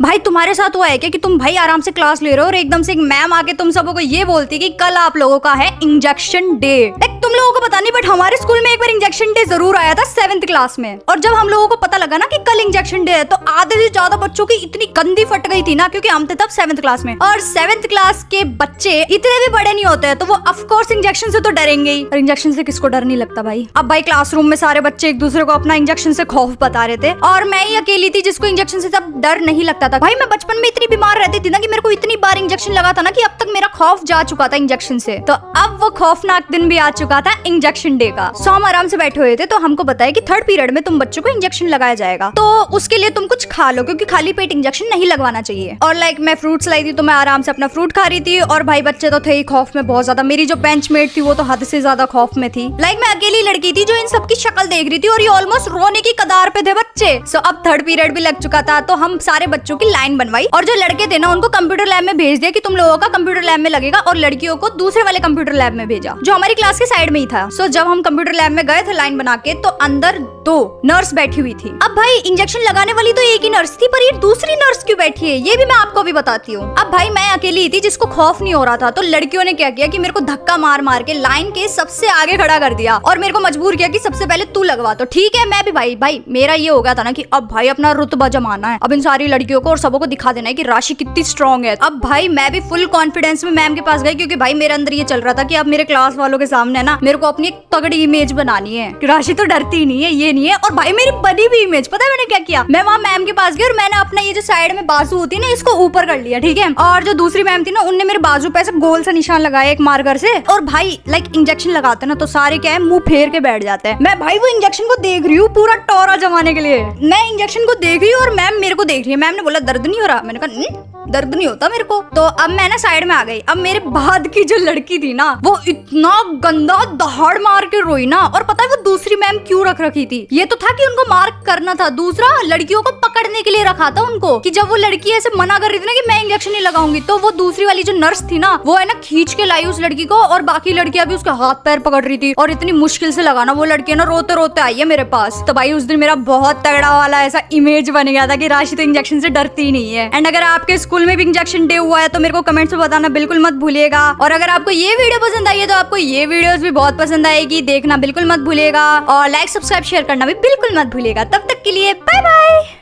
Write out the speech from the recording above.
भाई तुम्हारे साथ हुआ है क्या कि तुम भाई आराम से क्लास ले रहे हो और एकदम से एक मैम आके तुम सबको ये बोलती कि कल आप लोगों का है इंजेक्शन डे। तुम लोगों को पता नहीं बट हमारे स्कूल में एक बार इंजेक्शन डे जरूर आया था 7th क्लास में। और जब हम लोगों को पता लगा ना कि कल इंजेक्शन डे है तो आधे से ज्यादा बच्चों की इतनी गंदी फट गई थी ना, क्योंकि हम थे तब 7th क्लास में और 7th क्लास के बच्चे इतने भी बड़े नहीं होते हैं तो वो ऑफ कोर्स इंजेक्शन से तो डरेंगे ही। और इंजेक्शन से किसको डर नहीं लगता भाई। अब भाई क्लासरूम में सारे बच्चे एक दूसरे को अपना इंजेक्शन से खौफ बता रहे थे और मैं ही अकेली थी जिसको इंजेक्शन से तब डर नहीं लगता था। भाई मैं बचपन में इतनी बीमार रहती थी ना कि मेरे को इतनी बार इंजेक्शन लगा था ना कि अब तक मेरा खौफ जा चुका था इंजेक्शन से। तो अब वो खौफनाक दिन भी आ चुका था इंजेक्शन डे का। सो हम आराम से बैठे हुए थे तो हमको बताया कि 3rd पीरियड में तुम बच्चों को इंजेक्शन लगाया जाएगा तो उसके लिए तुम कुछ खा लो क्योंकि खाली पेट इंजेक्शन नहीं लगवाना चाहिए। और लाइक मैं फ्रूट्स लाई थी तो मैं आराम से अपना फ्रूट खा रही थी और भाई बच्चे तो थे ही खौफ में बहुत ज्यादा। मेरी जो बेंचमेट थी वो तो हद से ज्यादा खौफ में थी। लाइक मैं अकेली लड़की थी जो इन सबकी शक्ल देख रही थी और ये ऑलमोस्ट रोने की कगार पे थे बच्चे। सो अब 3rd पीरियड भी लग चुका था तो हम सारे बच्चों की लाइन बनवाई और जो लड़के थे ना उनको कंप्यूटर लैब में भेज दिया कि तुम लोगों का कंप्यूटर लैब में लगेगा और लड़कियों को दूसरे वाले कंप्यूटर लैब में भेजा जो हमारी क्लास के साइड में ही था। सो जब हम कंप्यूटर लैब में गए थे लाइन बना के तो अंदर 2 नर्स बैठी हुई थी। अब भाई इंजेक्शन लगाने वाली तो एक ही नर्स थी पर ये दूसरी नर्स क्यों बैठी है ये भी मैं आपको भी बताती हूँ। अब भाई मैं अकेली थी जिसको खौफ नहीं हो रहा था तो लड़कियों ने क्या किया कि मेरे को धक्का मार मार के लाइन के सबसे आगे खड़ा कर दिया और मेरे को मजबूर किया कि सबसे पहले तू लगवा। तो ठीक है मैं भी भाई मेरा ये हो गया था ना कि अब भाई अपना रुतबा जमाना है। अब इन सारी लड़कियों को और सबको को दिखा देना है कि राशि कितनी स्ट्रांग है। अब भाई मैं भी फुल कॉन्फिडेंस में मैम के पास गई क्योंकि भाई मेरे अंदर ये चल रहा था कि अब मेरे क्लास वालों के सामने ना मेरे को अपनी एक तगड़ी इमेज बनानी है कि राशि तो डरती नहीं है ये नहीं है। और भाई मेरी बनी भी इमेज पता है मैंने क्या किया, मैं वहाँ मैम के पास गई और मैंने अपना ये जो साइड में बाजू होती है ना इसको ऊपर कर लिया ठीक है। और जो दूसरी मैम थी ना उनने मेरे बाजू पे ऐसे गोल सा निशान लगाया एक मार्कर से। और भाई लाइक इंजेक्शन लगाते ना तो सारे क्या है मुंह फेर के बैठ जाते हैं। मैं भाई वो इंजेक्शन को देख रही हूँ पूरा टोरा जमाने के लिए। मैं इंजेक्शन को देख रही हूँ और मैम मेरे को देख रही है। मैम ने बोला दर्द नहीं हो रहा, मैंने कहा दर्द नहीं होता मेरे को। तो अब मैं ना साइड में आ गई। अब मेरे बाद की जो लड़की थी ना वो इतना गंदा दहाड़ मार के रोई ना। और पता है वो दूसरी मैम क्यों रख रखी थी, ये तो था कि उनको मार्क करना था, दूसरा लड़कियों को पकड़ने के लिए रखा था उनको कि जब वो लड़की ऐसे मना कर रही थी ना कि मैं इंजेक्शन नहीं लगाऊंगी तो वो दूसरी वाली जो नर्स थी ना वो है ना खींच के लाई उस लड़की को और बाकी लड़कियां भी उसके हाथ पैर पकड़ रही थी और इतनी मुश्किल से लगाना। वो लड़की ना रोते रोते आई है मेरे पास। तो भाई उस दिन मेरा बहुत तगड़ा वाला ऐसा इमेज बन गया था कि राशि तो इंजेक्शन से डरती नहीं है। एंड अगर आपके स्कूल में भी इंजेक्शन डे हुआ है तो मेरे को कमेंट्स में बताना बिल्कुल मत भूलिएगा। और अगर आपको ये वीडियो पसंद आई है तो आपको ये वीडियोस भी बहुत पसंद आएगी, देखना बिल्कुल मत भूलिएगा और लाइक सब्सक्राइब शेयर करना भी बिल्कुल मत भूलिएगा। तब तक के लिए बाय बाय।